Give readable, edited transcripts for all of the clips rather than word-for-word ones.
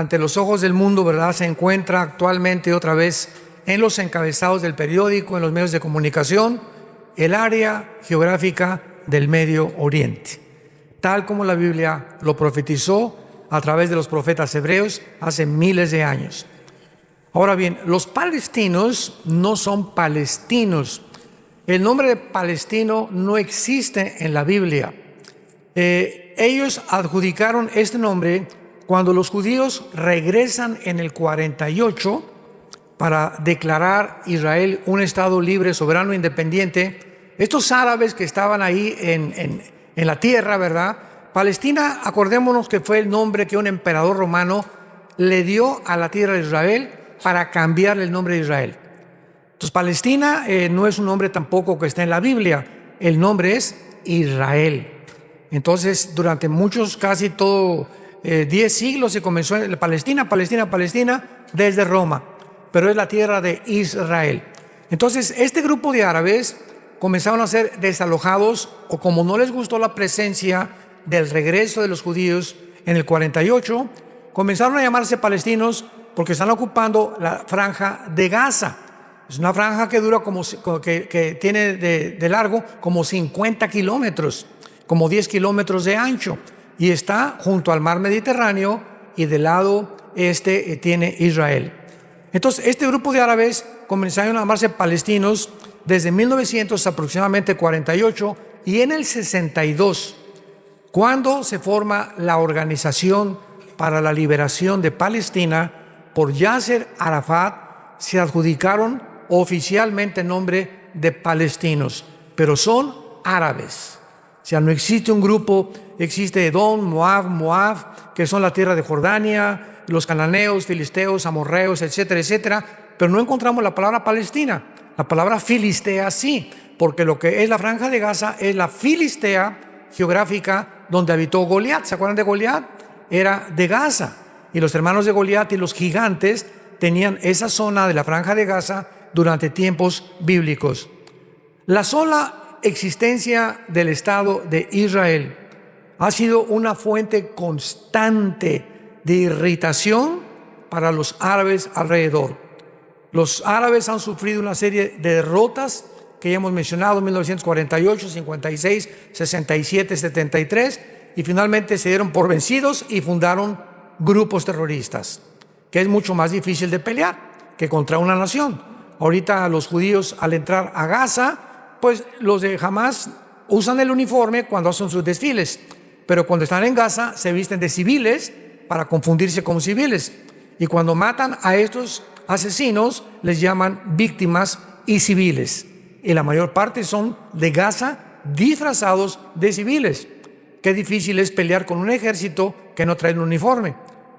ante los ojos del mundo, ¿verdad?, se encuentra actualmente otra vez en los encabezados del periódico, en los medios de comunicación, el área geográfica del Medio Oriente, tal como la Biblia lo profetizó a través de los profetas hebreos hace miles de años. Ahora bien, los palestinos no son palestinos. El nombre de palestino no existe en la Biblia. Ellos adjudicaron este nombre cuando los judíos regresan en el 48 para declarar Israel un estado libre, soberano, independiente. Estos árabes que estaban ahí en la tierra, ¿verdad? Palestina, acordémonos que fue el nombre que un emperador romano le dio a la tierra de Israel para cambiarle el nombre de Israel. Entonces, Palestina no es un nombre tampoco que está en la Biblia. El nombre es Israel. Entonces, durante muchos, casi todo 10 siglos se comenzó en Palestina, desde Roma, pero es la tierra de Israel. Entonces, este grupo de árabes comenzaron a ser desalojados, o como no les gustó la presencia del regreso de los judíos en el 48, comenzaron a llamarse palestinos porque están ocupando la franja de Gaza. Es una franja que dura que tiene de largo como 50 kilómetros, como 10 kilómetros de ancho, y está junto al mar Mediterráneo, y del lado este tiene Israel. Entonces, este grupo de árabes comenzaron a llamarse palestinos desde 1900 aproximadamente 48, y en el 62, cuando se forma la Organización para la Liberación de Palestina por Yasser Arafat, se adjudicaron oficialmente el nombre de palestinos, pero son árabes. O sea, no existe un grupo, existe Edom, Moab, que son la tierra de Jordania, los cananeos, filisteos, amorreos, etcétera, etcétera, pero no encontramos la palabra Palestina. La palabra filistea sí, porque lo que es la franja de Gaza es la filistea geográfica donde habitó Goliat. ¿Se acuerdan de Goliat? Era de Gaza, y los hermanos de Goliat y los gigantes tenían esa zona de la franja de Gaza durante tiempos bíblicos. La sola existencia del Estado de Israel ha sido una fuente constante de irritación para los árabes alrededor. Los árabes han sufrido una serie de derrotas que ya hemos mencionado: 1948, 56, 67, 73, y finalmente se dieron por vencidos y fundaron grupos terroristas, que es mucho más difícil de pelear que contra una nación. Ahorita los judíos, al entrar a Gaza, pues los de Hamas usan el uniforme cuando hacen sus desfiles, pero cuando están en Gaza se visten de civiles para confundirse con civiles, y cuando matan a estos asesinos les llaman víctimas y civiles, y la mayor parte son de Gaza disfrazados de civiles. Qué difícil es pelear con un ejército que no trae un uniforme,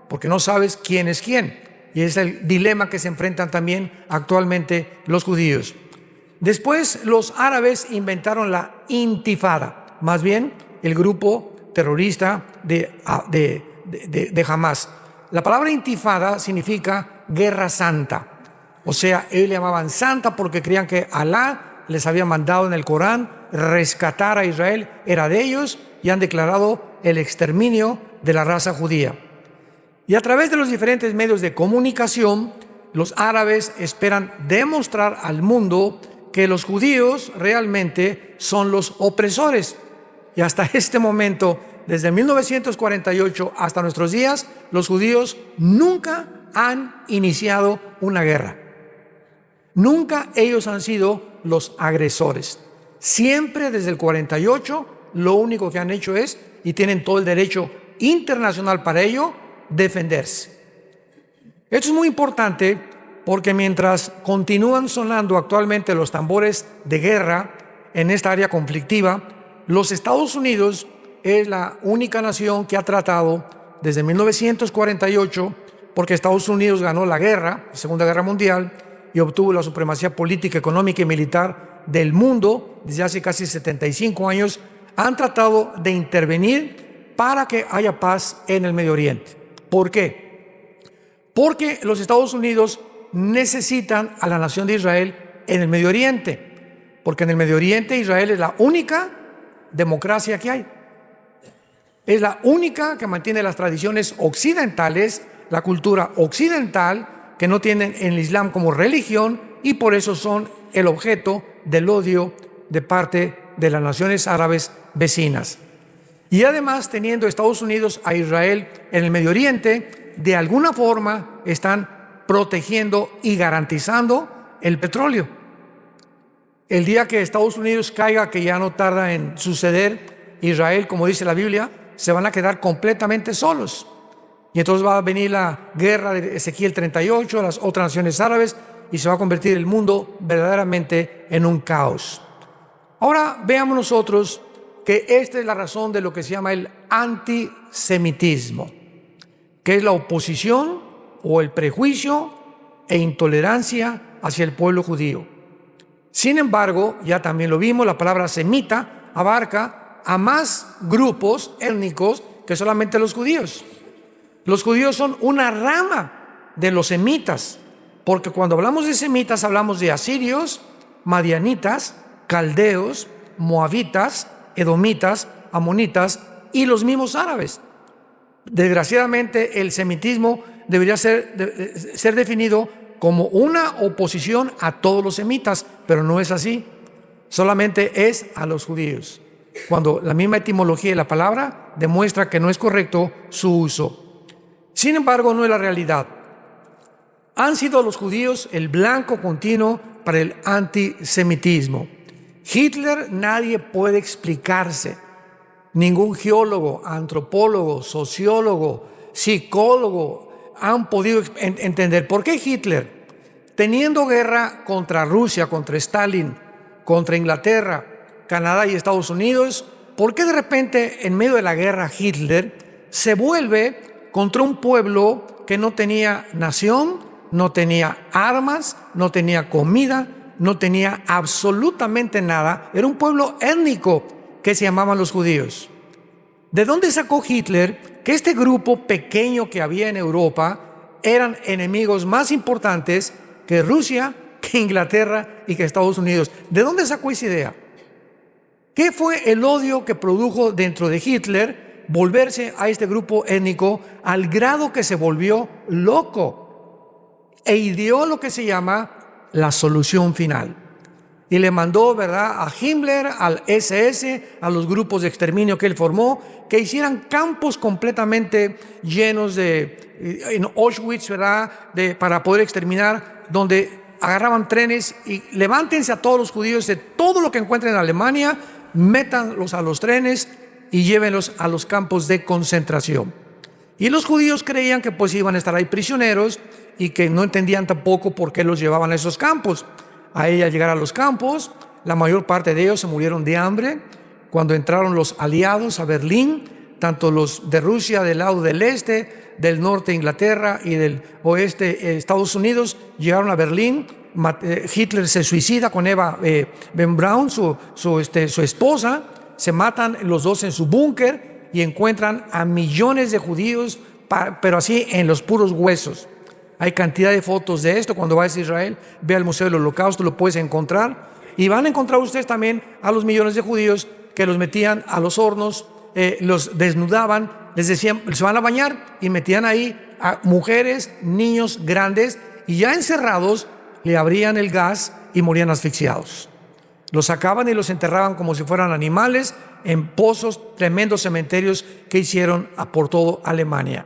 porque no sabes quién es quién. Y es el dilema que se enfrentan también actualmente los judíos. Después los árabes inventaron la intifada, más bien el grupo terrorista de Hamas. La palabra intifada significa guerra santa. O sea, ellos le llamaban santa porque creían que Alá les había mandado en el Corán rescatar a Israel, era de ellos, y han declarado el exterminio de la raza judía. Y a través de los diferentes medios de comunicación, los árabes esperan demostrar al mundo que los judíos realmente son los opresores. Y hasta este momento, desde 1948 hasta nuestros días, los judíos nunca han iniciado una guerra. Nunca ellos han sido los agresores. Siempre desde el 48, lo único que han hecho es, y tienen todo el derecho internacional para ello, defenderse. Esto es muy importante porque mientras continúan sonando actualmente los tambores de guerra en esta área conflictiva, los Estados Unidos es la única nación que ha tratado desde 1948, porque Estados Unidos ganó la guerra, la Segunda Guerra Mundial, y obtuvo la supremacía política, económica y militar del mundo desde hace casi 75 años, han tratado de intervenir para que haya paz en el Medio Oriente. ¿Por qué? Porque los Estados Unidos necesitan a la nación de Israel en el Medio Oriente, porque en el Medio Oriente Israel es la única democracia que hay. Es la única que mantiene las tradiciones occidentales, la cultura occidental, que no tienen el Islam como religión y por eso son el objeto del odio de parte de las naciones árabes vecinas. Y además, teniendo Estados Unidos a Israel en el Medio Oriente, de alguna forma están protegiendo y garantizando el petróleo. El día que Estados Unidos caiga, que ya no tarda en suceder, Israel, como dice la Biblia, se van a quedar completamente solos. Y entonces va a venir la guerra de Ezequiel 38, las otras naciones árabes, y se va a convertir el mundo verdaderamente en un caos. Ahora veamos nosotros que esta es la razón de lo que se llama el antisemitismo, que es la oposición o el prejuicio e intolerancia hacia el pueblo judío. Sin embargo, ya también lo vimos, la palabra semita abarca a más grupos étnicos que solamente los judíos. Los judíos son una rama de los semitas, porque cuando hablamos de semitas hablamos de asirios, madianitas, caldeos, moabitas, edomitas, amonitas y los mismos árabes. Desgraciadamente, el semitismo debería ser definido como una oposición a todos los semitas, pero no es así. Solamente es a los judíos, cuando la misma etimología de la palabra demuestra que no es correcto su uso. Sin embargo, no es la realidad. Han sido los judíos el blanco continuo para el antisemitismo. Hitler nadie puede explicarse, ningún geólogo, antropólogo, sociólogo, psicólogo han podido entender por qué Hitler, teniendo guerra contra Rusia, contra Stalin, contra Inglaterra, Canadá y Estados Unidos, por qué de repente en medio de la guerra Hitler se vuelve contra un pueblo que no tenía nación, no tenía armas, no tenía comida, no tenía absolutamente nada. Era un pueblo étnico que se llamaban los judíos. ¿De dónde sacó Hitler que este grupo pequeño que había en Europa eran enemigos más importantes que Rusia, que Inglaterra y que Estados Unidos? ¿De dónde sacó esa idea? ¿Qué fue el odio que produjo dentro de Hitler volverse a este grupo étnico al grado que se volvió loco e ideó lo que se llama la solución final? Y le mandó, ¿verdad?, a Himmler, al SS, a los grupos de exterminio que él formó, que hicieran campos completamente llenos en Auschwitz, ¿verdad?, para poder exterminar, donde agarraban trenes y levántense a todos los judíos de todo lo que encuentren en Alemania, métanlos a los trenes y llévenlos a los campos de concentración. Y los judíos creían que pues iban a estar ahí prisioneros y que no entendían tampoco por qué los llevaban a esos campos. A ella llegar a los campos, la mayor parte de ellos se murieron de hambre. Cuando entraron los aliados a Berlín, tanto los de Rusia del lado del este, del norte Inglaterra y del oeste Estados Unidos, llegaron a Berlín. Hitler se suicida con Eva Ben Braun, su esposa. Se matan los dos en su búnker y encuentran a millones de judíos, pero así en los puros huesos. Hay cantidad de fotos de esto. Cuando vayas a Israel, ve al Museo del Holocausto, lo puedes encontrar. Y van a encontrar ustedes también a los millones de judíos que los metían a los hornos, los desnudaban, les decían, se van a bañar, y metían ahí a mujeres, niños grandes, y ya encerrados le abrían el gas y morían asfixiados. Los sacaban y los enterraban como si fueran animales en pozos, tremendos cementerios que hicieron por todo Alemania.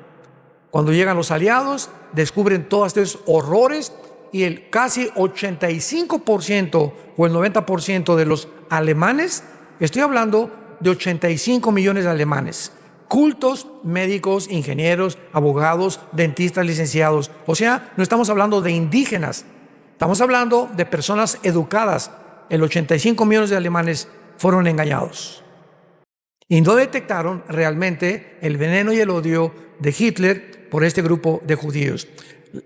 Cuando llegan los aliados, descubren todos estos horrores y el casi 85% o el 90% de los alemanes, estoy hablando de 85 millones de alemanes, cultos, médicos, ingenieros, abogados, dentistas, licenciados. O sea, no estamos hablando de indígenas, estamos hablando de personas educadas. El 85 millones de alemanes fueron engañados y no detectaron realmente el veneno y el odio de Hitler por este grupo de judíos.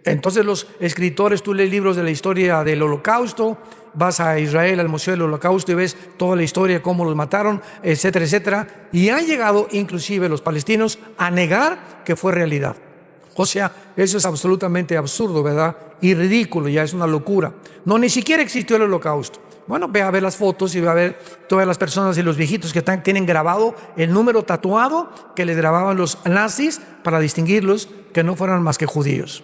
Entonces los escritores, tú lees libros de la historia del Holocausto, vas a Israel al Museo del Holocausto y ves toda la historia de cómo los mataron, etcétera, etcétera, y han llegado inclusive los palestinos a negar que fue realidad. O sea, eso es absolutamente absurdo, ¿verdad? Y ridículo, ya es una locura. No, ni siquiera existió el Holocausto. Bueno, ve a ver las fotos y ve a ver todas las personas y los viejitos que tienen grabado el número tatuado que les grababan los nazis para distinguirlos que no fueran más que judíos.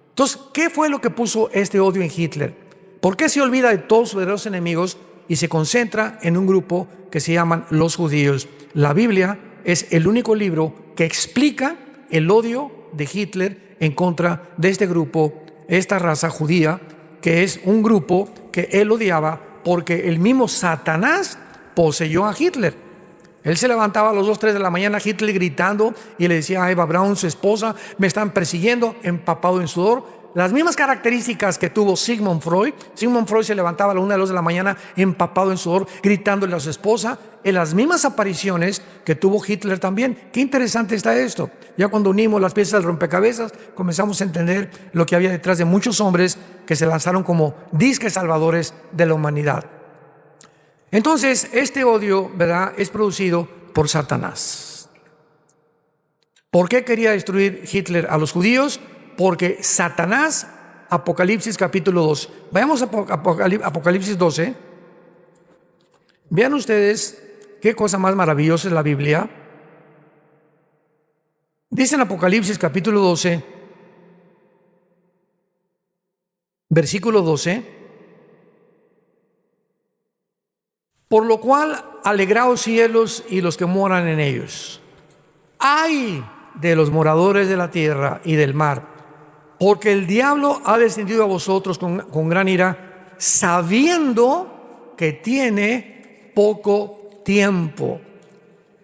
Entonces, ¿qué fue lo que puso este odio en Hitler? ¿Por qué se olvida de todos sus verdaderos enemigos y se concentra en un grupo que se llaman los judíos? La Biblia es el único libro que explica el odio de Hitler en contra de este grupo, esta raza judía, que es un grupo que él odiaba porque el mismo Satanás poseyó a Hitler. Él se levantaba a las 2, 3 de la mañana, Hitler gritando, y le decía a Eva Braun, su esposa: me están persiguiendo, empapado en sudor. Las mismas características que tuvo Sigmund Freud. Sigmund Freud se levantaba a la 1 o 2 de la mañana, empapado en sudor, gritándole a su esposa. En las mismas apariciones que tuvo Hitler también. Qué interesante está esto. Ya cuando unimos las piezas del rompecabezas, comenzamos a entender lo que había detrás de muchos hombres que se lanzaron como disques salvadores de la humanidad. Entonces, este odio, ¿verdad?, es producido por Satanás. ¿Por qué quería destruir Hitler a los judíos? Porque Satanás, Apocalipsis capítulo 2. Vayamos a Apocalipsis 12. Vean ustedes qué cosa más maravillosa es la Biblia. Dice en Apocalipsis capítulo 12, versículo 12: por lo cual, alegraos cielos y los que moran en ellos. ¡Ay de los moradores de la tierra y del mar! Porque el diablo ha descendido a vosotros con gran ira, sabiendo que tiene poco tiempo.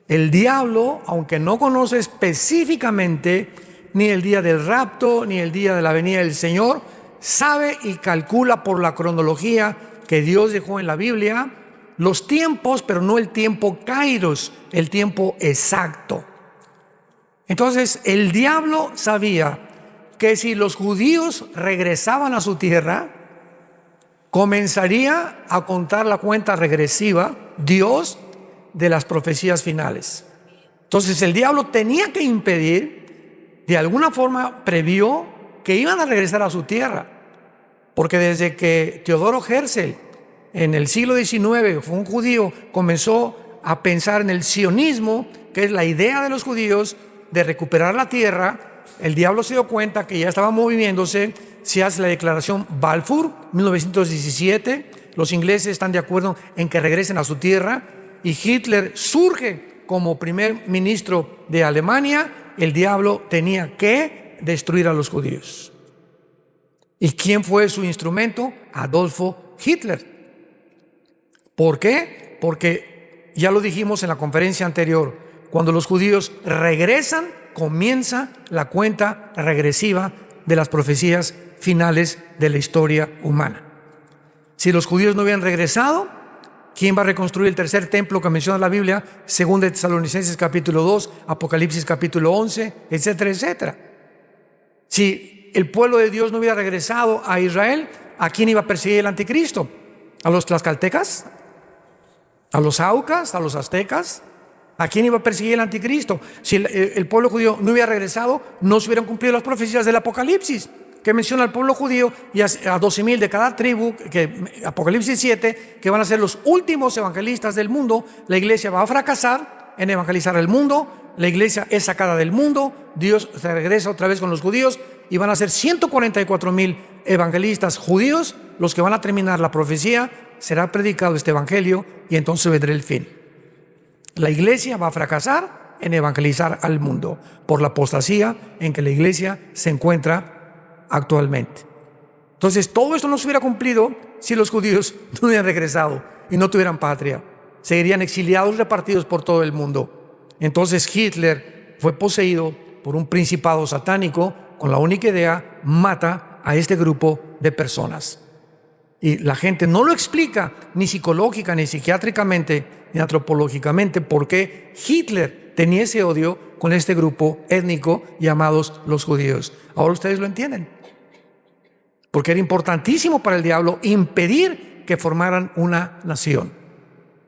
El diablo, aunque no conoce específicamente ni el día del rapto, ni el día de la venida del Señor, sabe y calcula por la cronología que Dios dejó en la Biblia los tiempos, pero no el tiempo kairos, el tiempo exacto. Entonces, el diablo sabía que si los judíos regresaban a su tierra, comenzaría a contar la cuenta regresiva, Dios, de las profecías finales. Entonces, el diablo tenía que impedir, de alguna forma previó que iban a regresar a su tierra, porque desde que Teodoro Herzl, en el siglo XIX, fue un judío, comenzó a pensar en el sionismo, que es la idea de los judíos de recuperar la tierra. El diablo se dio cuenta que ya estaba moviéndose. Se hace la declaración Balfour, 1917. Los ingleses están de acuerdo en que regresen a su tierra, y Hitler surge como primer ministro de Alemania. El diablo tenía que destruir a los judíos. ¿Y quién fue su instrumento? Adolfo Hitler. ¿Por qué? Porque ya lo dijimos en la conferencia anterior, cuando los judíos regresan, comienza la cuenta regresiva de las profecías finales de la historia humana. Si los judíos no hubieran regresado, ¿quién va a reconstruir el tercer templo que menciona la Biblia? 2 de Tesalonicenses capítulo 2, Apocalipsis capítulo 11, etcétera, etcétera. Si el pueblo de Dios no hubiera regresado a Israel, ¿a quién iba a perseguir el anticristo? ¿A los tlaxcaltecas? ¿A los aucas? ¿A los aztecas? ¿A quién iba a perseguir el anticristo? Si el pueblo judío no hubiera regresado, no se hubieran cumplido las profecías del Apocalipsis, que menciona al pueblo judío y a 12,000 de cada tribu, que Apocalipsis 7, que van a ser los últimos evangelistas del mundo. La iglesia va a fracasar en evangelizar el mundo, la iglesia es sacada del mundo, Dios se regresa otra vez con los judíos, y van a ser 144,000 evangelistas judíos los que van a terminar la profecía. Será predicado este evangelio y entonces vendrá el fin. La iglesia va a fracasar en evangelizar al mundo por la apostasía en que la iglesia se encuentra actualmente. Entonces, todo esto no se hubiera cumplido si los judíos no hubieran regresado y no tuvieran patria. Seguirían exiliados, repartidos por todo el mundo. Entonces, Hitler fue poseído por un principado satánico con la única idea: mata a este grupo de personas. Y la gente no lo explica ni psicológica, ni psiquiátricamente, ni antropológicamente, por qué Hitler tenía ese odio con este grupo étnico llamados los judíos. Ahora ustedes lo entienden. Porque era importantísimo para el diablo impedir que formaran una nación,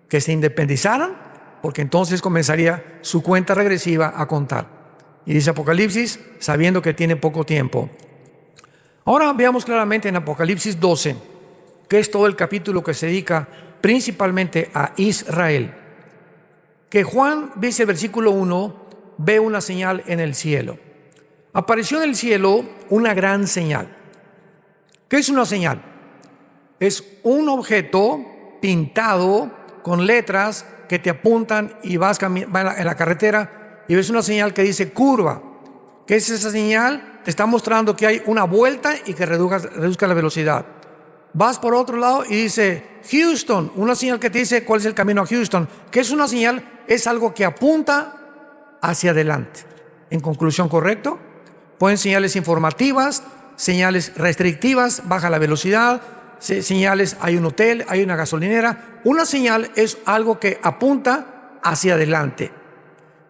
que se independizaran, porque entonces comenzaría su cuenta regresiva a contar. Y dice Apocalipsis, sabiendo que tiene poco tiempo. Ahora veamos claramente en Apocalipsis 12, que es todo el capítulo que se dedica principalmente a Israel. Que Juan, dice el versículo 1, ve una señal en el cielo. Apareció en el cielo una gran señal. ¿Qué es una señal? Es un objeto pintado con letras que te apuntan y vas en la carretera y ves una señal que dice curva. ¿Qué es esa señal? Te está mostrando que hay una vuelta y que reduzca la velocidad. Vas por otro lado y dice Houston, una señal que te dice cuál es el camino a Houston. ¿Qué es una señal? Es algo que apunta hacia adelante. En conclusión, ¿correcto? Pueden señales informativas, señales restrictivas, baja la velocidad, señales, hay un hotel, hay una gasolinera. Una señal es algo que apunta hacia adelante.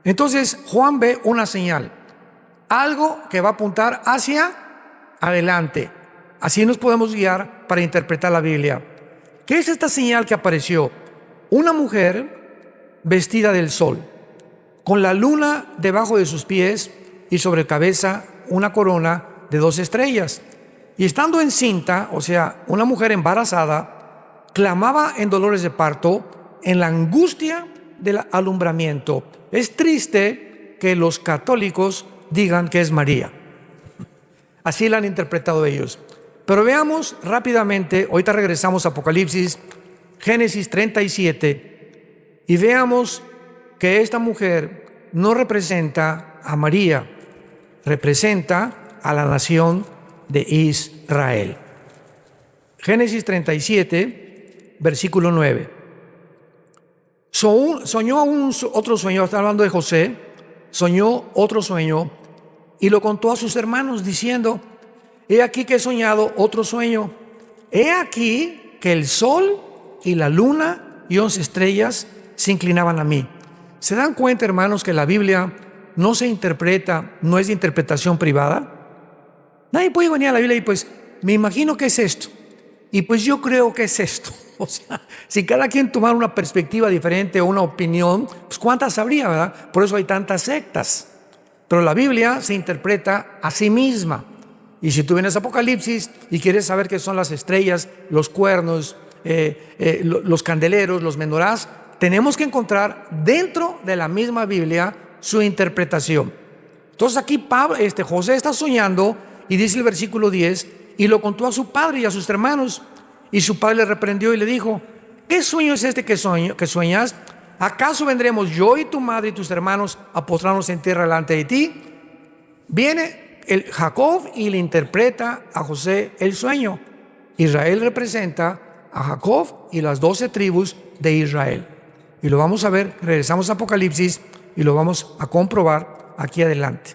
Entonces Juan ve una señal, algo que va a apuntar hacia adelante. Así nos podemos guiar para interpretar la Biblia. ¿Qué es esta señal que apareció? Una mujer vestida del sol, con la luna debajo de sus pies y sobre cabeza una corona de 2 estrellas. Y estando encinta, o sea, una mujer embarazada, clamaba en dolores de parto, en la angustia del alumbramiento. Es triste que los católicos digan que es María. Así la han interpretado ellos. Pero veamos rápidamente, ahorita regresamos a Apocalipsis, Génesis 37, y veamos que esta mujer no representa a María, representa a la nación de Israel. Génesis 37, versículo 9. Soñó otro sueño, está hablando de José, soñó otro sueño y lo contó a sus hermanos diciendo: he aquí que he soñado otro sueño. He aquí que el sol y la luna y 11 estrellas se inclinaban a mí. ¿Se dan cuenta, hermanos, que la Biblia no se interpreta, no es de interpretación privada? Nadie puede venir a la Biblia y pues, me imagino que es esto. Y pues yo creo que es esto. O sea, si cada quien tomara una perspectiva diferente o una opinión, pues cuántas habría, ¿verdad? Por eso hay tantas sectas. Pero la Biblia se interpreta a sí misma. Y si tú vienes a Apocalipsis y quieres saber qué son las estrellas, los cuernos, los candeleros, los menorás, tenemos que encontrar dentro de la misma Biblia su interpretación. Entonces aquí José está soñando y dice el versículo 10, y lo contó a su padre y a sus hermanos. Y su padre le reprendió y le dijo: ¿qué sueño es este que sueñas? ¿Acaso vendremos yo y tu madre y tus hermanos a postrarnos en tierra delante de ti? Viene Jacob y le interpreta a José el sueño. Israel representa a Jacob y las 12 tribus de Israel. Y lo vamos a ver, regresamos a Apocalipsis y lo vamos a comprobar aquí adelante.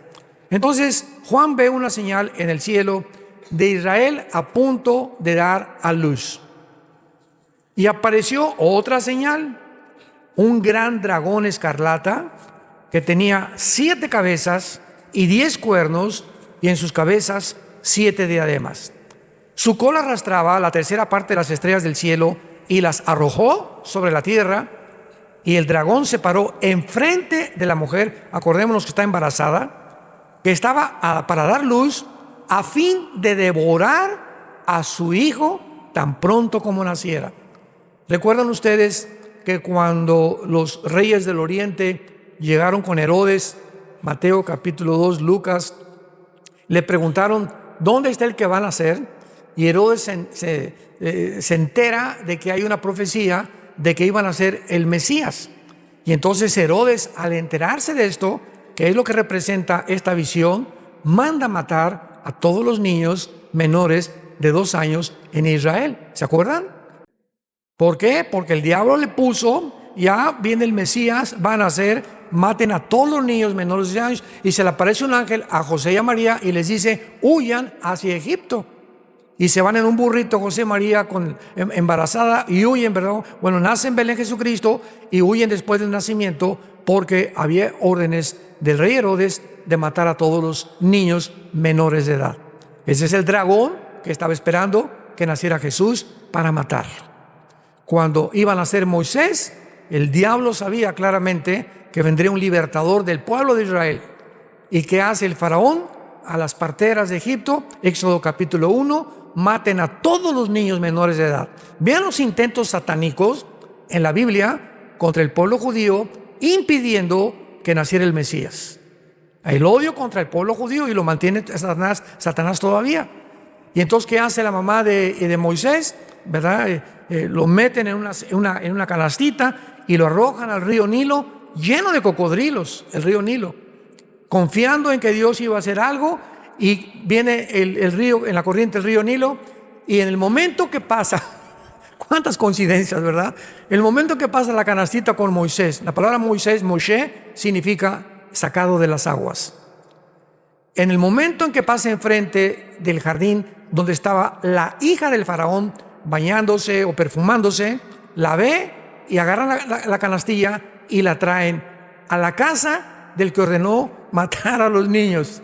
Entonces Juan ve una señal en el cielo de Israel a punto de dar a luz. Y apareció otra señal, un gran dragón escarlata que tenía 7 cabezas y 10 cuernos, y en sus cabezas 7 diademas. Su cola arrastraba la tercera parte de las estrellas del cielo y las arrojó sobre la tierra, y el dragón se paró enfrente de la mujer, acordémonos que está embarazada, que estaba para dar luz, a fin de devorar a su hijo tan pronto como naciera. ¿Recuerdan ustedes que cuando los reyes del oriente llegaron con Herodes, Mateo capítulo 2, Lucas, le preguntaron: ¿dónde está el que va a nacer? Y Herodes se entera de que hay una profecía de que iban a ser el Mesías. Y entonces Herodes, al enterarse de esto, que es lo que representa esta visión, manda matar a todos los niños menores de 2 años en Israel. ¿Se acuerdan? ¿Por qué? Porque el diablo le puso: ya viene el Mesías, van a nacer, maten a todos los niños menores de 2 años. Y se le aparece un ángel a José y a María y les dice: huyan hacia Egipto. Y se van en un burrito José y María embarazada y huyen, ¿verdad? Bueno, nace en Belén Jesucristo y huyen después del nacimiento, porque había órdenes del rey Herodes de matar a todos los niños menores de edad. Ese es el dragón que estaba esperando que naciera Jesús para matarlo. Cuando iba a nacer Moisés, el diablo sabía claramente que vendría un libertador del pueblo de Israel. ¿Y qué hace el faraón a las parteras de Egipto? Éxodo capítulo 1, maten a todos los niños menores de edad. Vean los intentos satánicos en la Biblia contra el pueblo judío, impidiendo que naciera el Mesías. El odio contra el pueblo judío, y lo mantiene Satanás todavía. Y entonces, ¿qué hace la mamá de Moisés? ¿Verdad? Lo meten en una canastita y lo arrojan al río Nilo, lleno de cocodrilos, el río Nilo, confiando en que Dios iba a hacer algo. Y viene el río, en la corriente del río Nilo, y en el momento que pasa, cuántas coincidencias, ¿verdad? El momento que pasa la canastita con Moisés, la palabra Moisés, Moshe, significa sacado de las aguas. En el momento en que pasa enfrente del jardín donde estaba la hija del faraón bañándose o perfumándose, la ve y agarran la canastilla y la traen a la casa del que ordenó matar a los niños.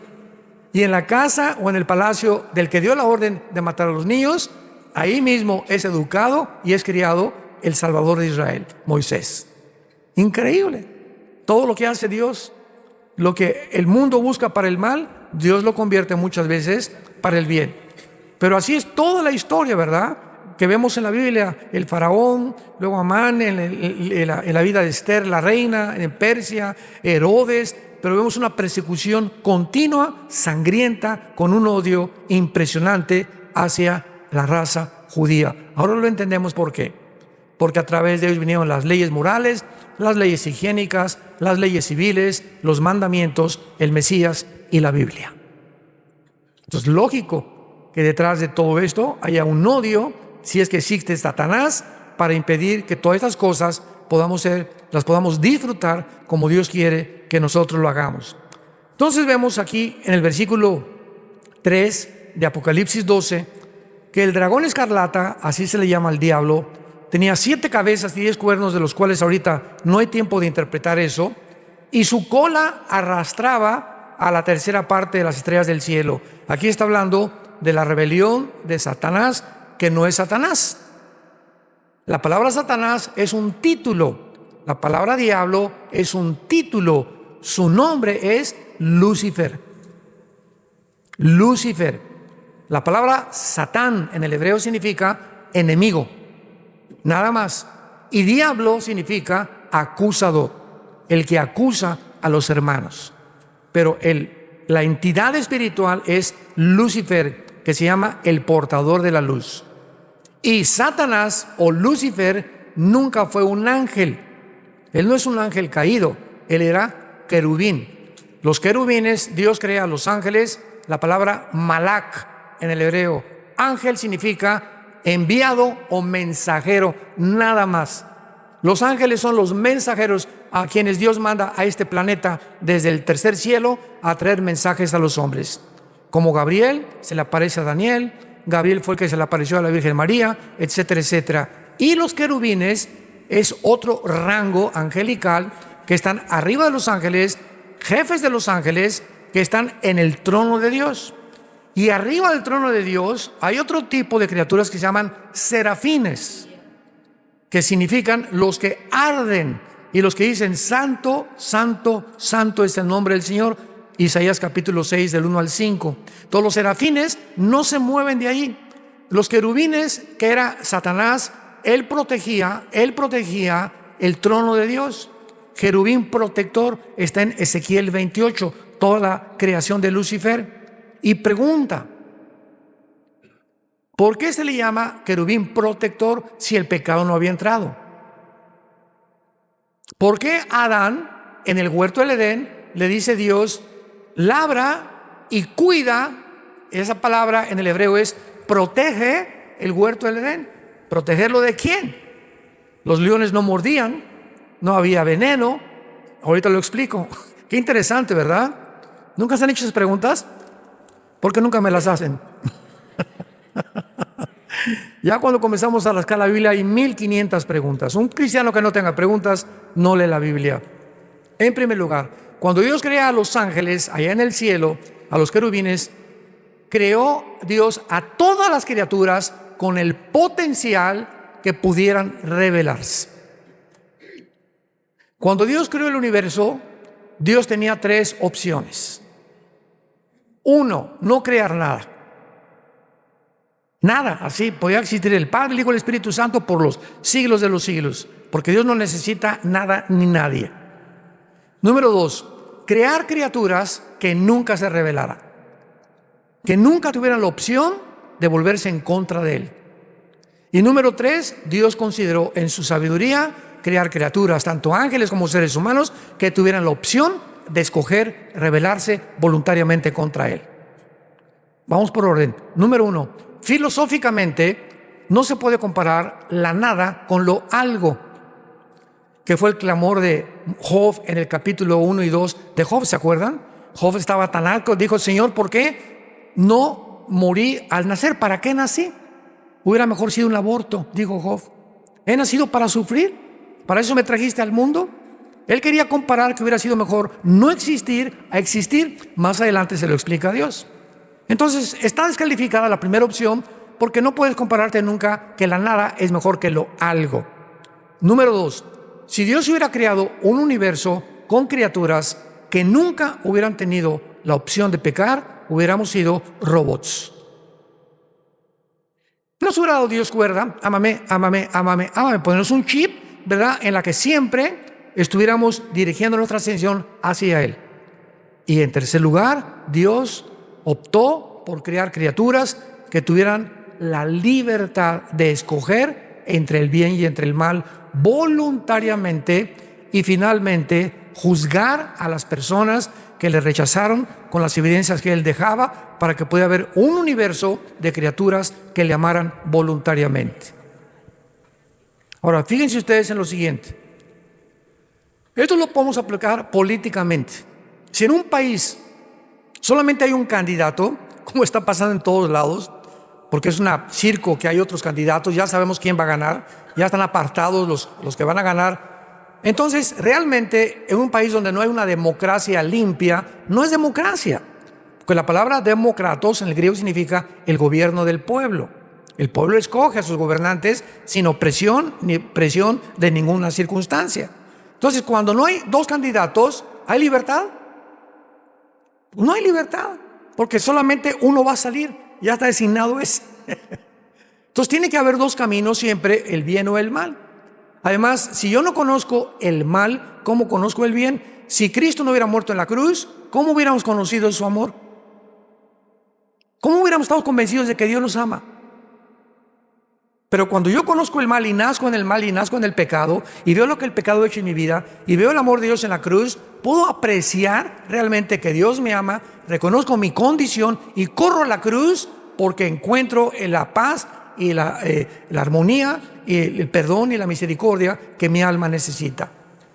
Y en la casa o en el palacio del que dio la orden de matar a los niños, ahí mismo es educado y es criado el Salvador de Israel, Moisés. Increíble. Todo lo que hace Dios, lo que el mundo busca para el mal, Dios lo convierte muchas veces para el bien. Pero así es toda la historia, ¿verdad? Que vemos en la Biblia, el faraón, luego Amán, en la vida de Esther, la reina, en Persia, Herodes. Pero vemos una persecución continua, sangrienta, con un odio impresionante hacia la raza judía. Ahora lo entendemos por qué. Porque a través de ellos vinieron las leyes morales, las leyes higiénicas, las leyes civiles, los mandamientos, el Mesías y la Biblia. Entonces, lógico que detrás de todo esto haya un odio, si es que existe Satanás, para impedir que todas estas cosas las podamos disfrutar como Dios quiere que nosotros lo hagamos. Entonces vemos aquí en el versículo 3 de Apocalipsis 12 que el dragón escarlata, así se le llama al diablo, tenía 7 cabezas y 10 cuernos, de los cuales ahorita no hay tiempo de interpretar eso, y su cola arrastraba a la tercera parte de las estrellas del cielo. Aquí está hablando de la rebelión de Satanás, que no es Satanás. La palabra Satanás es un título, la palabra diablo es un título, su nombre es Lucifer. Lucifer. La palabra Satán en el hebreo significa enemigo, nada más. Y diablo significa acusador, el que acusa a los hermanos. Pero la entidad espiritual es Lucifer, que se llama el portador de la luz. Y Satanás o Lucifer nunca fue un ángel. Él no es un ángel caído, él era querubín. Los querubines, Dios crea a los ángeles. La palabra malak en el hebreo, ángel, significa enviado o mensajero, nada más. Los ángeles son los mensajeros a quienes Dios manda a este planeta desde el tercer cielo a traer mensajes a los hombres. Como Gabriel se le aparece a Daniel, Gabriel fue el que se le apareció a la Virgen María, etcétera, etcétera. Y los querubines es otro rango angelical que están arriba de los ángeles, jefes de los ángeles, que están en el trono de Dios. Y arriba del trono de Dios hay otro tipo de criaturas que se llaman serafines, que significan los que arden y los que dicen santo, santo, santo es el nombre del Señor. Isaías capítulo 6 del 1 al 5. Todos los serafines no se mueven de ahí. Los querubines, que era Satanás, él protegía el trono de Dios. Querubín protector está en Ezequiel 28, toda la creación de Lucifer. Y pregunta, ¿por qué se le llama querubín protector si el pecado no había entrado? ¿Por qué a Adán en el huerto del Edén le dice Dios, labra y cuida? Esa palabra en el hebreo es protege el huerto del Edén. ¿Protegerlo de quién? Los leones no mordían, no había veneno. Ahorita lo explico. Qué interesante, ¿verdad? ¿Nunca se han hecho esas preguntas? ¿Por qué nunca me las hacen? Ya cuando comenzamos a rascar la Biblia hay 1500 preguntas. Un cristiano que no tenga preguntas no lee la Biblia. En primer lugar, cuando Dios crea a los ángeles allá en el cielo, a los querubines, creó Dios a todas las criaturas con el potencial que pudieran revelarse. Cuando Dios creó el universo, Dios tenía 3 opciones. 1, no crear nada. Nada, así podía existir el Padre, el Hijo y el Espíritu Santo por los siglos de los siglos, porque Dios no necesita nada ni nadie. Número 2, crear criaturas que nunca se rebelaran, que nunca tuvieran la opción de volverse en contra de Él. Y número 3, Dios consideró en su sabiduría crear criaturas, tanto ángeles como seres humanos, que tuvieran la opción de escoger rebelarse voluntariamente contra Él. Vamos por orden. Número 1, filosóficamente no se puede comparar la nada con lo algo, que fue el clamor de Job en el capítulo 1 y 2 de Job, ¿se acuerdan? Job estaba tan alto, dijo: Señor, ¿por qué no morí al nacer? ¿Para qué nací? Hubiera mejor sido un aborto, dijo Job. He nacido para sufrir, para eso me trajiste al mundo. Él quería comparar que hubiera sido mejor no existir a existir. Más adelante se lo explica a Dios. Entonces está descalificada la primera opción, porque no puedes compararte nunca que la nada es mejor que lo algo. Número 2, si Dios hubiera creado un universo con criaturas que nunca hubieran tenido la opción de pecar, hubiéramos sido robots. Nos hubiera dado Dios cuerda, ámame, ámame, ámame, ámame, ponernos un chip, ¿verdad?, en la que siempre estuviéramos dirigiendo nuestra atención hacia Él. Y en tercer lugar, Dios optó por crear criaturas que tuvieran la libertad de escoger entre el bien y entre el mal voluntariamente, y finalmente juzgar a las personas que le rechazaron con las evidencias que Él dejaba, para que pudiera haber un universo de criaturas que le amaran voluntariamente. Ahora, fíjense ustedes en lo siguiente. Esto lo podemos aplicar políticamente. Si en un país solamente hay un candidato, como está pasando en todos lados, porque es un circo que hay otros candidatos, ya sabemos quién va a ganar, ya están apartados los que van a ganar. Entonces, realmente, en un país donde no hay una democracia limpia, no es democracia. Porque la palabra demócratos en el griego significa el gobierno del pueblo. El pueblo escoge a sus gobernantes sin opresión ni presión de ninguna circunstancia. Entonces, cuando no hay dos candidatos, ¿hay libertad? No hay libertad, porque solamente uno va a salir, ya está designado ese. Entonces tiene que haber dos caminos siempre, el bien o el mal. Además, si yo no conozco el mal, ¿cómo conozco el bien? Si Cristo no hubiera muerto en la cruz, ¿cómo hubiéramos conocido su amor? ¿Cómo hubiéramos estado convencidos de que Dios nos ama? Pero cuando yo conozco el mal y nazco en el mal y nazco en el pecado, y veo lo que el pecado ha hecho en mi vida, y veo el amor de Dios en la cruz, puedo apreciar realmente que Dios me ama, reconozco mi condición y corro a la cruz, porque encuentro la paz y la armonía y el perdón y la misericordia que mi alma necesita.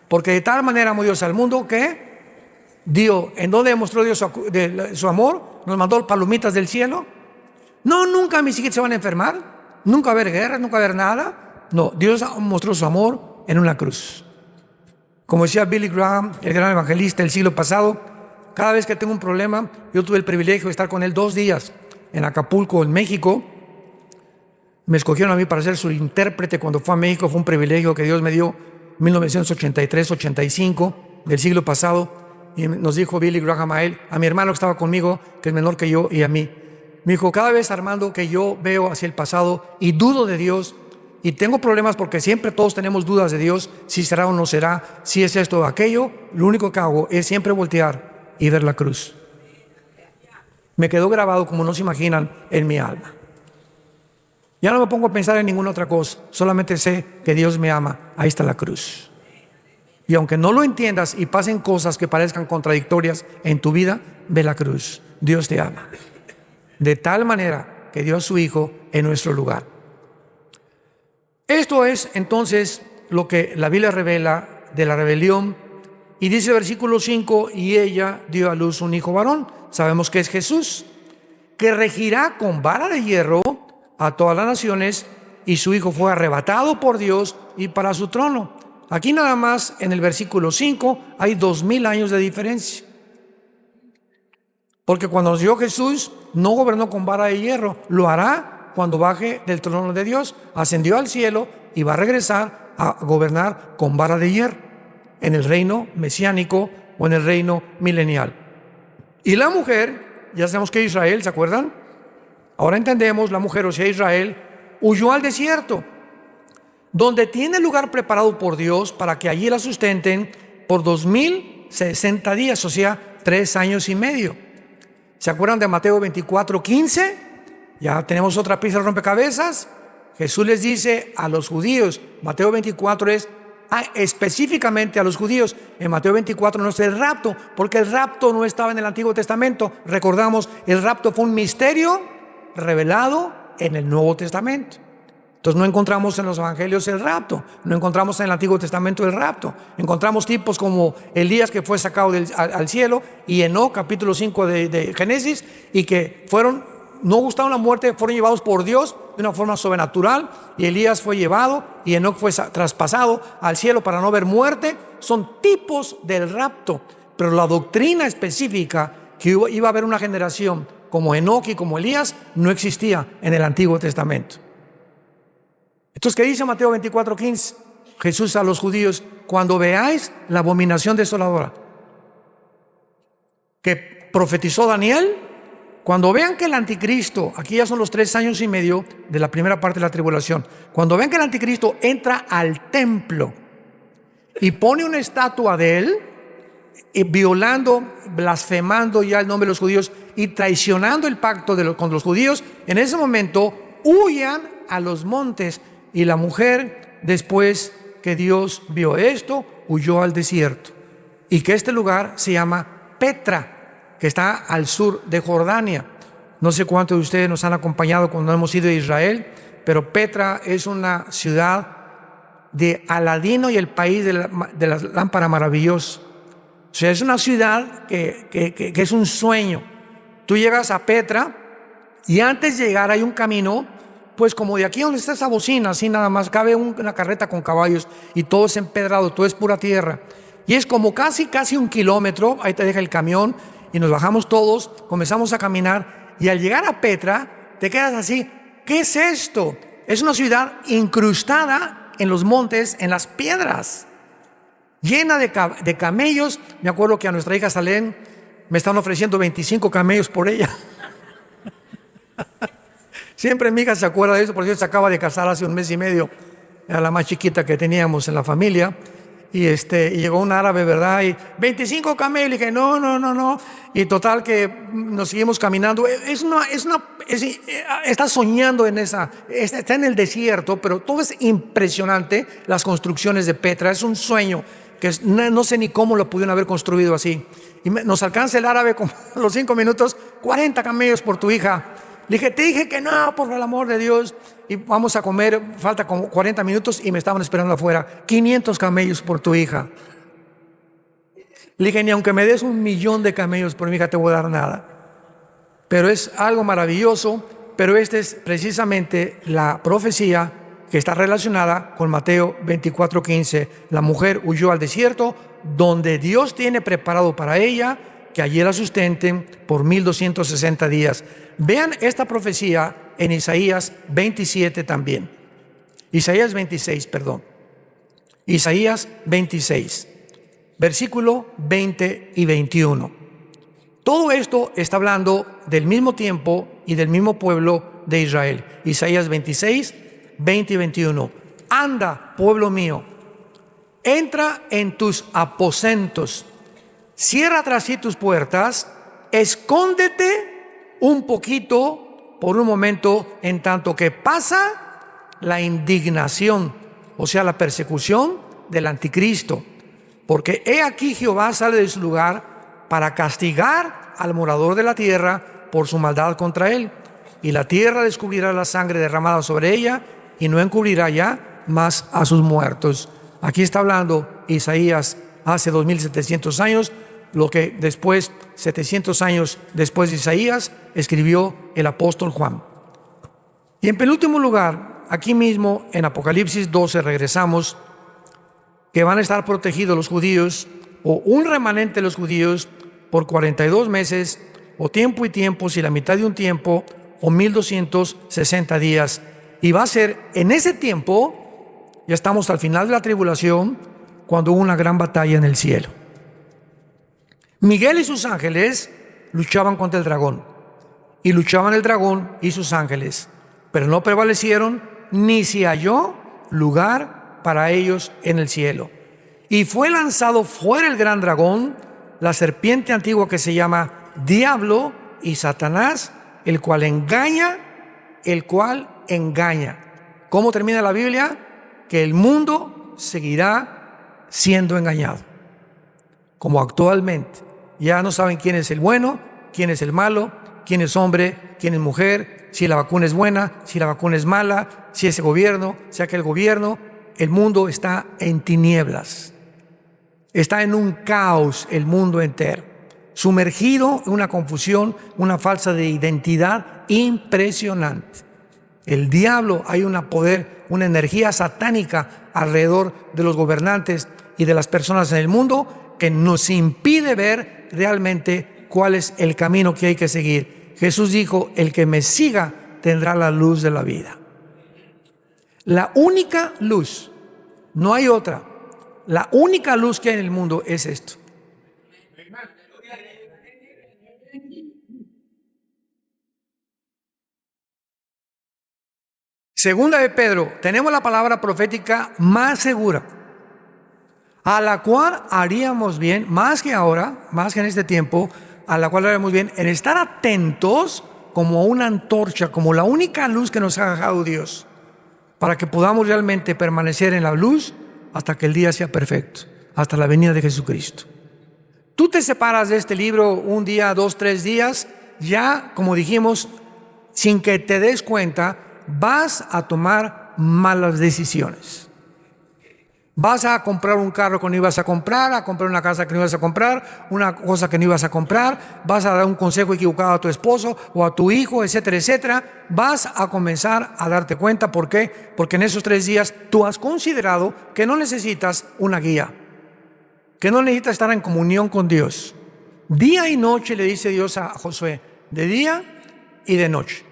Porque de tal manera amó Dios al mundo que dio. ¿En dónde demostró Dios su amor? Nos mandó palomitas del cielo. No, nunca mis hijos se van a enfermar, nunca va a haber guerra, nunca va a haber nada. No, Dios mostró su amor en una cruz. Como decía Billy Graham, el gran evangelista del siglo pasado, cada vez que tengo un problema, yo tuve el privilegio de estar con él 2 días en Acapulco, en México. Me escogieron a mí para ser su intérprete cuando fue a México. Fue un privilegio que Dios me dio en 1983-85 del siglo pasado. Y nos dijo Billy Graham a mi hermano que estaba conmigo, que es menor que yo, y a mí. Me dijo: cada vez, Armando, que yo veo hacia el pasado y dudo de Dios, y tengo problemas porque siempre todos tenemos dudas de Dios, si será o no será, si es esto o aquello, lo único que hago es siempre voltear y ver la cruz. Me quedó grabado, como no se imaginan, en mi alma. Ya no me pongo a pensar en ninguna otra cosa, solamente sé que Dios me ama. Ahí está la cruz. Y aunque no lo entiendas y pasen cosas que parezcan contradictorias en tu vida, ve la cruz. Dios te ama. De tal manera que dio a su Hijo en nuestro lugar. Esto es entonces lo que la Biblia revela de la rebelión. Y dice el versículo 5: y ella dio a luz un hijo varón. Sabemos que es Jesús, que regirá con vara de hierro a todas las naciones, y su hijo fue arrebatado por Dios y para su trono. Aquí nada más en el versículo 5 hay 2000 años de diferencia. Porque cuando nos dio Jesús, no gobernó con vara de hierro. Lo hará cuando baje del trono de Dios. Ascendió al cielo y va a regresar a gobernar con vara de hierro en el reino mesiánico o en el reino milenial. Y la mujer, ya sabemos que Israel, ¿se acuerdan? Ahora entendemos, la mujer, o sea Israel, huyó al desierto, donde tiene lugar preparado por Dios para que allí la sustenten por 2060 días, o sea, 3 años y medio. ¿Se acuerdan de Mateo 24:15? Ya tenemos otra pieza de rompecabezas. Jesús les dice a los judíos, Mateo 24 es específicamente a los judíos. En Mateo 24 no es el rapto, porque el rapto no estaba en el Antiguo Testamento. Recordamos, el rapto fue un misterio revelado en el Nuevo Testamento. Entonces no encontramos en los evangelios el rapto, no encontramos en el Antiguo Testamento el rapto. Encontramos tipos como Elías, que fue sacado al cielo, y Enoc, capítulo 5 de Génesis, y que no gustaron la muerte, fueron llevados por Dios de una forma sobrenatural, y Elías fue llevado y Enoc fue traspasado al cielo para no ver muerte. Son tipos del rapto, pero la doctrina específica que iba a haber una generación como Enoc y como Elías no existía en el Antiguo Testamento. Entonces, ¿qué dice Mateo 24:15? Jesús a los judíos: cuando veáis la abominación desoladora que profetizó Daniel, cuando vean que el anticristo, aquí ya son los 3 años y medio de la primera parte de la tribulación, cuando vean que el anticristo entra al templo y pone una estatua de él, y violando, blasfemando ya el nombre de los judíos y traicionando el pacto con los judíos, en ese momento huyan a los montes. Y la mujer, después que Dios vio esto, huyó al desierto. Y que este lugar se llama Petra, que está al sur de Jordania. No sé cuántos de ustedes nos han acompañado cuando hemos ido a Israel, pero Petra es una ciudad de Aladino y el país de la lámpara maravillosa. O sea, es una ciudad que es un sueño. Tú llegas a Petra y antes de llegar hay un camino, pues como de aquí donde está esa bocina, así nada más, cabe una carreta con caballos y todo es empedrado, todo es pura tierra. Y es como casi 1 kilómetro, ahí te deja el camión y nos bajamos todos, comenzamos a caminar y al llegar a Petra te quedas así, ¿qué es esto? Es una ciudad incrustada en los montes, en las piedras, llena de camellos. Me acuerdo que a nuestra hija Salén me están ofreciendo 25 camellos por ella. Siempre mi hija se acuerda de eso, porque ella se acaba de casar hace 1 mes y medio, era la más chiquita que teníamos en la familia, y llegó un árabe, ¿verdad? Y 25 camellos, y dije, no, y total que nos seguimos caminando. Está soñando está en el desierto, pero todo es impresionante, las construcciones de Petra, es un sueño, que no sé ni cómo lo pudieron haber construido así. Y nos alcanza el árabe como a los 5 minutos, 40 camellos por tu hija. Le dije, te dije que no, por el amor de Dios. Y vamos a comer, falta como 40 minutos y me estaban esperando afuera. 500 camellos por tu hija. Le dije, ni aunque me des 1.000.000 de camellos por mi hija te voy a dar nada. Pero es algo maravilloso, pero esta es precisamente la profecía que está relacionada con Mateo 24:15. La mujer huyó al desierto, donde Dios tiene preparado para ella que allí la sustenten por 1260 días. Vean esta profecía en Isaías 27 también. Isaías 26, perdón. Isaías 26, versículo 20 y 21. Todo esto está hablando del mismo tiempo y del mismo pueblo de Israel. Isaías 26, 20 y 21. Anda, pueblo mío, entra en tus aposentos, cierra tras sí tus puertas, escóndete un poquito por un momento, en tanto que pasa la indignación, o sea, la persecución del anticristo. Porque he aquí Jehová sale de su lugar para castigar al morador de la tierra por su maldad contra él. Y la tierra descubrirá la sangre derramada sobre ella y no encubrirá ya más a sus muertos. Aquí está hablando Isaías hace 2700 años, lo que después, 700 años después de Isaías, escribió el apóstol Juan. Y en penúltimo lugar, aquí mismo en Apocalipsis 12 regresamos, que van a estar protegidos los judíos, o un remanente de los judíos, por 42 meses, o tiempo y tiempo, si la mitad de un tiempo, o 1260 días. Y va a ser en ese tiempo, ya estamos al final de la tribulación, cuando hubo una gran batalla en el cielo. Miguel y sus ángeles luchaban contra el dragón, y luchaban el dragón y sus ángeles, pero no prevalecieron, ni se halló lugar para ellos en el cielo. Y fue lanzado fuera el gran dragón, la serpiente antigua que se llama Diablo y Satanás, el cual engaña. ¿Cómo termina la Biblia? Que el mundo seguirá siendo engañado, como actualmente. Ya no saben quién es el bueno, quién es el malo, quién es hombre, quién es mujer, si la vacuna es buena, si la vacuna es mala, si ese gobierno, si aquel gobierno. El mundo está en tinieblas, está en un caos el mundo entero, sumergido en una confusión, una falsa de identidad impresionante. El diablo, hay una energía satánica alrededor de los gobernantes y de las personas en el mundo que nos impide ver realmente cuál es el camino que hay que seguir. Jesús dijo: el que me siga tendrá la luz de la vida. La única luz, no hay otra. La única luz que hay en el mundo es esto. Segunda de Pedro, tenemos la palabra profética más segura, a la cual haríamos bien, más que ahora, más que en este tiempo, a la cual haríamos bien en estar atentos como una antorcha, como la única luz que nos ha dejado Dios, para que podamos realmente permanecer en la luz hasta que el día sea perfecto, hasta la venida de Jesucristo. Tú te separas de este libro un día, 2, 3 días, ya, como dijimos, sin que te des cuenta, vas a tomar malas decisiones. Vas a comprar un carro que no ibas a comprar una casa que no ibas a comprar, una cosa que no ibas a comprar, vas a dar un consejo equivocado a tu esposo o a tu hijo, etcétera, etcétera. Vas a comenzar a darte cuenta. ¿Por qué? Porque en esos 3 días tú has considerado que no necesitas una guía, que no necesitas estar en comunión con Dios. Día y noche, le dice Dios a Josué, de día y de noche.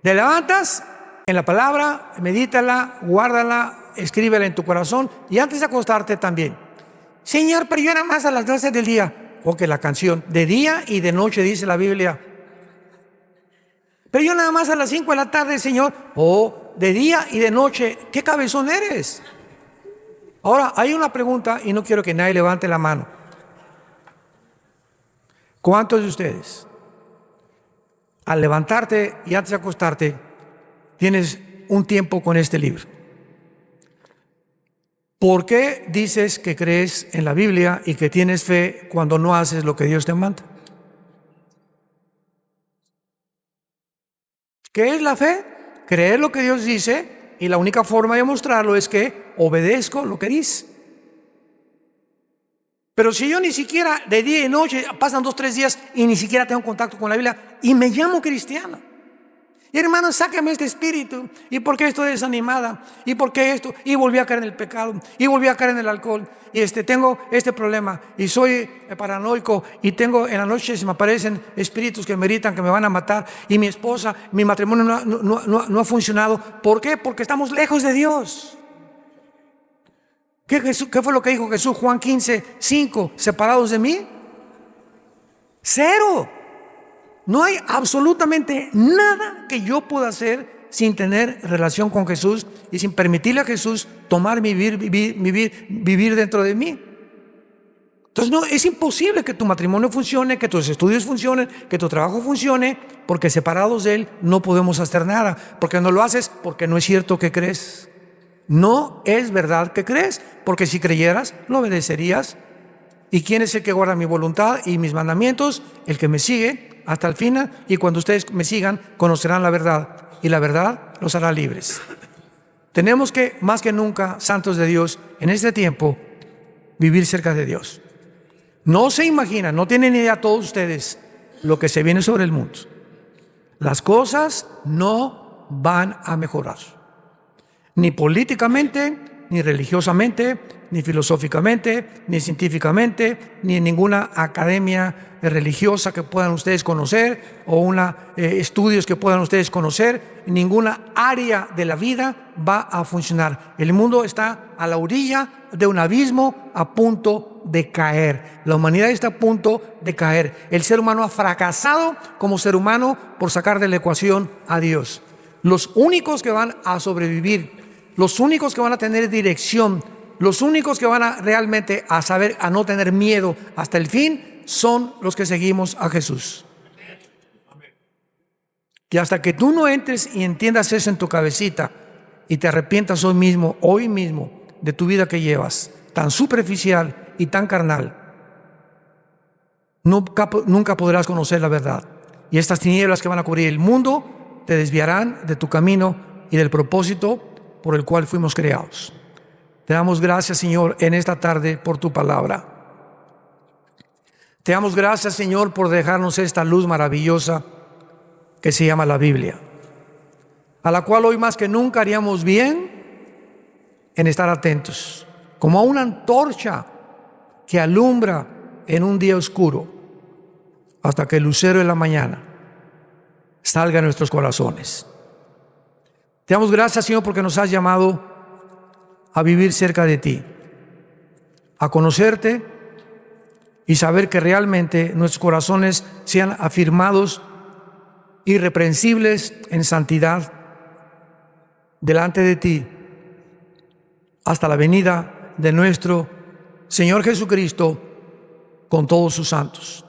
Te levantas en la palabra, medítala, guárdala, escríbela en tu corazón, y antes de acostarte también. Señor, pero yo nada más a las 12 del día. Ok, la canción, de día y de noche, dice la Biblia. Pero yo nada más a las 5 de la tarde, Señor. De día y de noche. ¿Qué cabezón eres? Ahora, hay una pregunta y no quiero que nadie levante la mano. ¿Cuántos de ustedes, al levantarte y antes de acostarte, tienes un tiempo con este libro? ¿Por qué dices que crees en la Biblia y que tienes fe cuando no haces lo que Dios te manda? ¿Qué es la fe? Creer lo que Dios dice, y la única forma de mostrarlo es que obedezco lo que dice. Pero si yo ni siquiera de día y noche, pasan 2, 3 días y ni siquiera tengo contacto con la Biblia y me llamo cristiano. Y hermano, sácame este espíritu. ¿Y por qué estoy desanimada? ¿Y por qué esto? Y volví a caer en el pecado. Y volví a caer en el alcohol. Y tengo este problema. Y soy paranoico. Y en la noche se me aparecen espíritus que me gritan que me van a matar. Y mi esposa, mi matrimonio no ha funcionado. ¿Por qué? Porque estamos lejos de Dios. ¿Qué fue lo que dijo Jesús? Juan 15:5. ¿Separados de mí? Cero. No hay absolutamente nada que yo pueda hacer sin tener relación con Jesús y sin permitirle a Jesús tomar vivir dentro de mí. Entonces no, es imposible que tu matrimonio funcione, que tus estudios funcionen, que tu trabajo funcione, porque separados de Él no podemos hacer nada. Porque no lo haces porque no es cierto que crees. No es verdad que crees, porque si creyeras, lo obedecerías. ¿Y quién es el que guarda mi voluntad y mis mandamientos? El que me sigue hasta el final, y cuando ustedes me sigan, conocerán la verdad, y la verdad los hará libres. Tenemos que, más que nunca, santos de Dios, en este tiempo, vivir cerca de Dios. No se imaginan, no tienen idea todos ustedes lo que se viene sobre el mundo. Las cosas no van a mejorar, ni políticamente, ni religiosamente, ni filosóficamente, ni científicamente, ni en ninguna academia religiosa que puedan ustedes conocer, o estudios que puedan ustedes conocer. Ninguna área de la vida va a funcionar. El mundo está a la orilla de un abismo a punto de caer. La humanidad está a punto de caer. El ser humano ha fracasado como ser humano por sacar de la ecuación a Dios. Los únicos que van a sobrevivir, los únicos que van a tener dirección, los únicos que van a realmente a saber, a no tener miedo hasta el fin, son los que seguimos a Jesús. Y hasta que tú no entres y entiendas eso en tu cabecita y te arrepientas hoy mismo, de tu vida que llevas, tan superficial y tan carnal, nunca podrás conocer la verdad. Y estas tinieblas que van a cubrir el mundo te desviarán de tu camino y del propósito por el cual fuimos creados. Te damos gracias, Señor, en esta tarde por tu palabra. Te damos gracias, Señor, por dejarnos esta luz maravillosa que se llama la Biblia, a la cual hoy más que nunca haríamos bien en estar atentos, como a una antorcha que alumbra en un día oscuro, hasta que el lucero de la mañana salga en nuestros corazones. Te damos gracias, Señor, porque nos has llamado a vivir cerca de ti, a conocerte y saber que realmente nuestros corazones sean afirmados, irreprensibles en santidad delante de ti, hasta la venida de nuestro Señor Jesucristo con todos sus santos.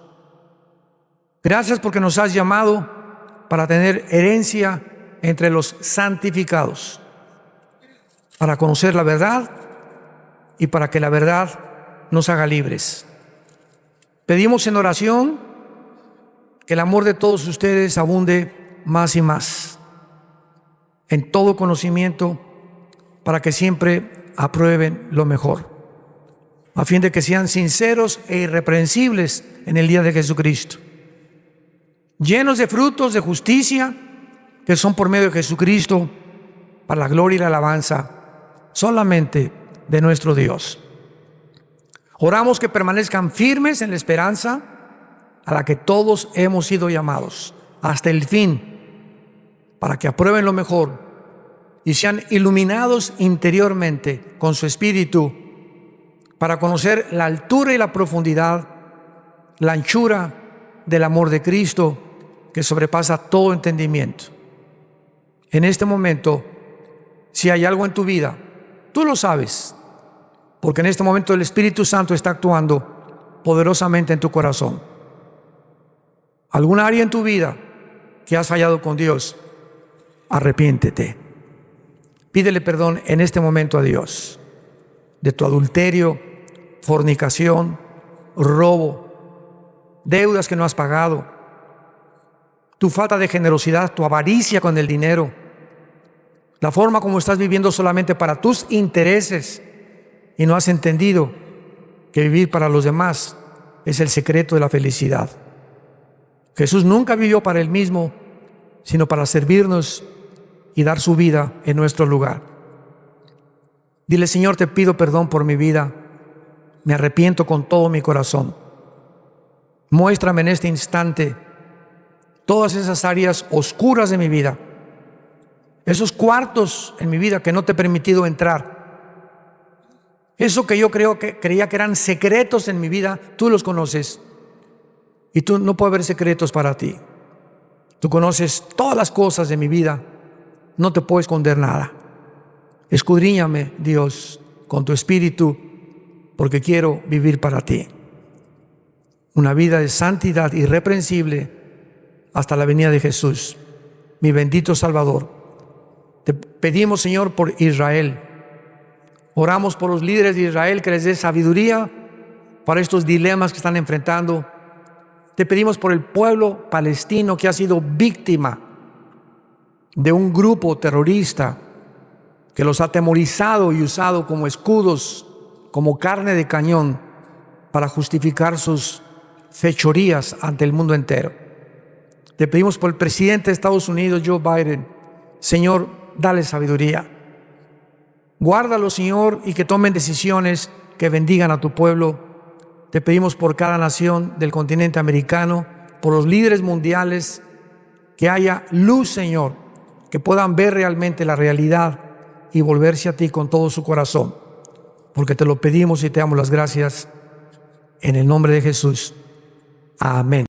Gracias porque nos has llamado para tener herencia entre los santificados, para conocer la verdad y para que la verdad nos haga libres. Pedimos en oración que el amor de todos ustedes abunde más y más en todo conocimiento, para que siempre aprueben lo mejor, a fin de que sean sinceros e irreprensibles en el día de Jesucristo, llenos de frutos de justicia que son por medio de Jesucristo, para la gloria y la alabanza solamente de nuestro Dios. Oramos que permanezcan firmes en la esperanza a la que todos hemos sido llamados hasta el fin, para que aprueben lo mejor y sean iluminados interiormente con su espíritu, para conocer la altura y la profundidad, la anchura del amor de Cristo que sobrepasa todo entendimiento. En este momento, si hay algo en tu vida, tú lo sabes, porque en este momento el Espíritu Santo está actuando poderosamente en tu corazón. Alguna área en tu vida que has fallado con Dios, arrepiéntete. Pídele perdón en este momento a Dios de tu adulterio, fornicación, robo, deudas que no has pagado, tu falta de generosidad, tu avaricia con el dinero, la forma como estás viviendo solamente para tus intereses y no has entendido que vivir para los demás es el secreto de la felicidad. Jesús nunca vivió para Él mismo, sino para servirnos y dar su vida en nuestro lugar. Dile: Señor, te pido perdón por mi vida, me arrepiento con todo mi corazón. Muéstrame en este instante todas esas áreas oscuras de mi vida, esos cuartos en mi vida que no te he permitido entrar, eso que yo creía que eran secretos en mi vida, tú los conoces. Y tú no puede haber secretos para ti. Tú conoces todas las cosas de mi vida. No te puedo esconder nada. Escudriñame, Dios, con tu espíritu, porque quiero vivir para ti. Una vida de santidad irreprensible hasta la venida de Jesús, mi bendito Salvador. Te pedimos, Señor, por Israel. Oramos por los líderes de Israel, que les dé sabiduría para estos dilemas que están enfrentando. Te pedimos por el pueblo palestino que ha sido víctima de un grupo terrorista que los ha atemorizado y usado como escudos, como carne de cañón, para justificar sus fechorías ante el mundo entero. Te pedimos por el presidente de Estados Unidos, Joe Biden. Señor, dale sabiduría. Guárdalo, Señor, y que tomen decisiones que bendigan a tu pueblo. Te pedimos por cada nación del continente americano, por los líderes mundiales, que haya luz, Señor, que puedan ver realmente la realidad y volverse a ti con todo su corazón. porque te lo pedimos y te damos las gracias en el nombre de Jesús. Amén.